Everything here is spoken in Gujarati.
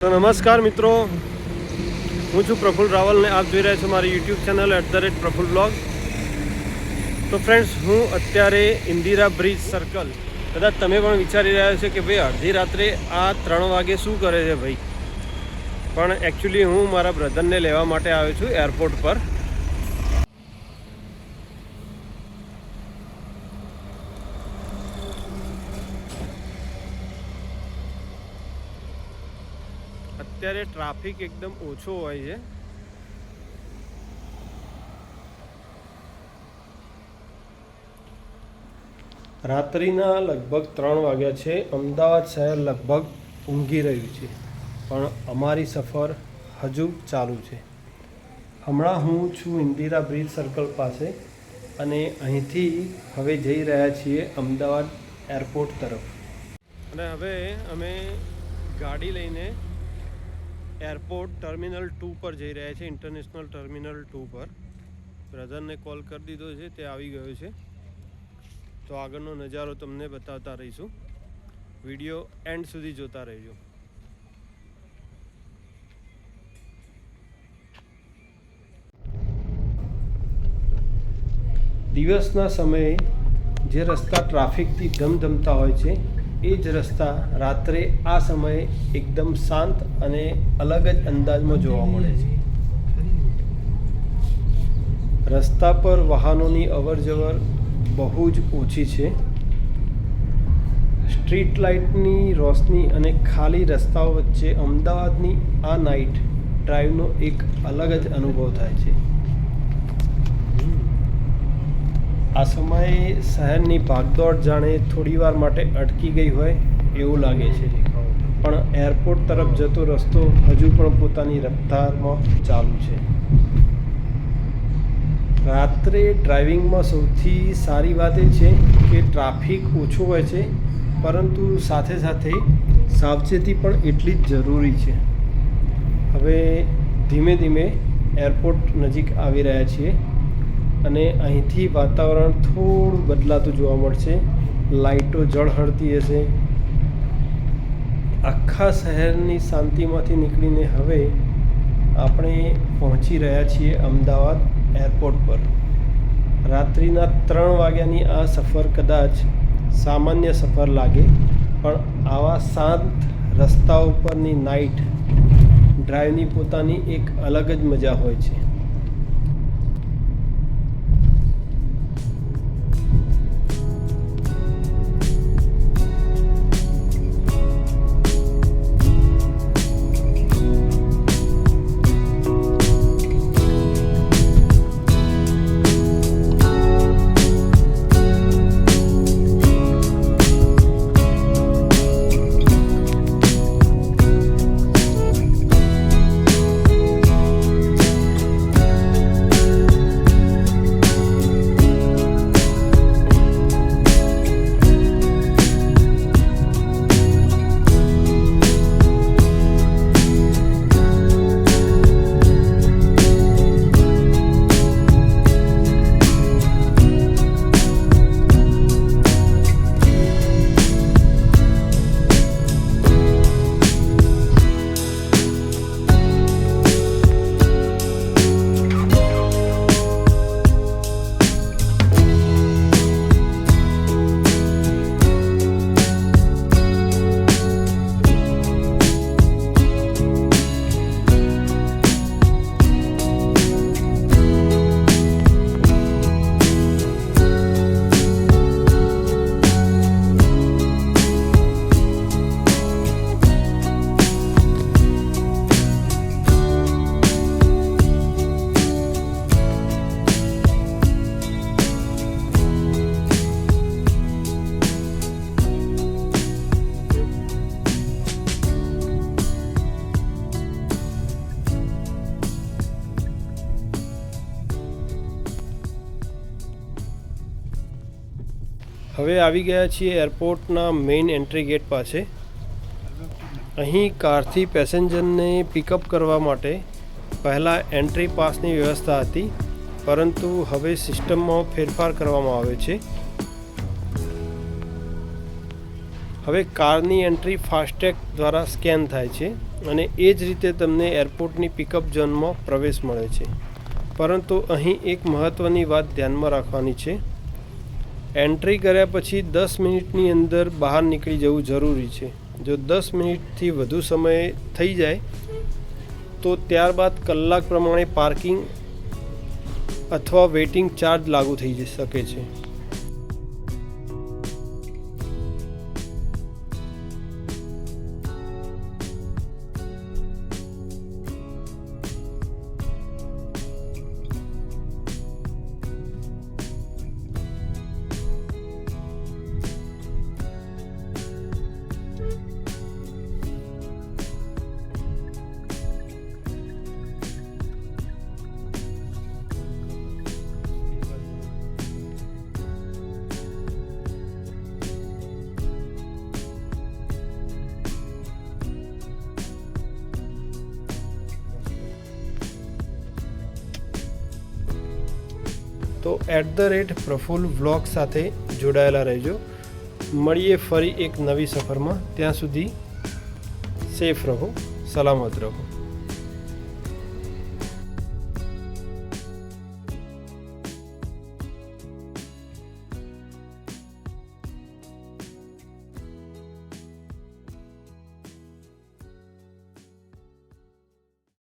તો નમસ્કાર મિત્રો, હું છું પ્રફુલ રાવલ ને આપ જોઈ રહ્યા છો મારી યુટ્યુબ ચેનલ @પ્રફુલ બ્લોગ. તો ફ્રેન્ડ્સ, હું અત્યારે ઇન્દિરા બ્રિજ સર્કલ, કદાચ તમે પણ વિચારી રહ્યા છો કે ભાઈ અડધી રાત્રે આ 3 વાગે શું કરે છે ભાઈ, પણ એકચ્યુઅલી હું મારા બ્રધરને લેવા માટે આવ્યો છું એરપોર્ટ પર. અત્યારે ટ્રાફિક એકદમ ઓછો હોય છે. રાત્રિના લગભગ 3 વાગ્યા છે. અમદાવાદ શહેર લગભગ ઊંઘી રહ્યું છે, પણ અમારી સફર હજુ ચાલુ છે. હમણાં હું છું ઇન્દિરા બ્રિજ સર્કલ પાસે અને અહીંથી હવે જઈ રહ્યા છીએ અમદાવાદ એરપોર્ટ તરફ. અને હવે અમે ગાડી લઈને એરપોર્ટ ટર્મિનલ 2 પર જઈ રહ્યા છે, ઇન્ટરનેશનલ ટર્મિનલ 2 પર. બ્રધરને કોલ કરી દીધો છે, તે આવી ગયો છે. તો આગળનો નજારો તમને બતાવતા રહીશું. વિડીયો એન્ડ સુધી જોતા રહેજો. દિવસના સમયે જે રસ્તા ટ્રાફિકથી ધમધમતા હોય છે, એ જ રસ્તા રાત્રે આ સમયે એકદમ શાંત અને અલગ જ અંદાજમાં જોવા મળે છે. રસ્તા પર વાહનોની અવરજવર બહુ જ ઓછી છે. સ્ટ્રીટ લાઇટની રોશની અને ખાલી રસ્તાઓ વચ્ચે અમદાવાદની આ નાઇટ ડ્રાઈવનો એક અલગ જ અનુભવ થાય છે. આ સમયે શહેરની ભાગદોડ જાણે થોડીવાર માટે અટકી ગઈ હોય એવું લાગે છે, પણ એરપોર્ટ તરફ જતો રસ્તો હજુ પણ પોતાની રફતારમાં ચાલુ છે. રાત્રે ડ્રાઇવિંગમાં સૌથી સારી વાત એ છે કે ટ્રાફિક ઓછો હોય છે, પરંતુ સાથે સાથે સાવચેતી પણ એટલી જ જરૂરી છે. હવે ધીમે ધીમે એરપોર્ટ નજીક આવી રહ્યા છીએ અને અહીંથી વાતાવરણ થોડું બદલાતું જોવા મળશે. લાઇટો ઝળહળતી હશે. આખા શહેરની શાંતિમાંથી નીકળીને હવે આપણે પહોંચી રહ્યા છીએ અમદાવાદ એરપોર્ટ પર. રાત્રિના 3 વાગ્યાની આ સફર કદાચ સામાન્ય સફર લાગે, પણ આવા શાંત રસ્તાઓ પરની નાઇટ ડ્રાઈવની પોતાની એક અલગ જ મજા હોય છે. હવે આવી ગયા છીએ એરપોર્ટના મેઇન એન્ટ્રી ગેટ પાસે. અહીં કારથી પેસેન્જરને પિકઅપ કરવા માટે પહેલાં એન્ટ્રી પાસની વ્યવસ્થા હતી, પરંતુ હવે સિસ્ટમમાં ફેરફાર કરવામાં આવ્યો છે. હવે કારની એન્ટ્રી ફાસ્ટેગ દ્વારા સ્કેન થાય છે અને એ જ રીતે તમને એરપોર્ટની પિકઅપ ઝોનમાં પ્રવેશ મળે છે. પરંતુ અહીં એક મહત્ત્વની વાત ધ્યાનમાં રાખવાની છે. એન્ટ્રી કર્યા પછી 10 મિનિટની અંદર બહાર નીકળી જવું જરૂરી છે. જો 10 મિનિટથી વધુ સમય થઈ જાય તો ત્યારબાદ કલાક પ્રમાણે પાર્કિંગ અથવા વેઇટિંગ ચાર્જ લાગુ થઈ શકે છે. તો @પ્રફુલ વ્લોગ સાથે જોડાયેલા રહેજો. મળીએ ફરી એક નવી સફરમાં. ત્યાં સુધી સેફ રહો, સલામત રહો.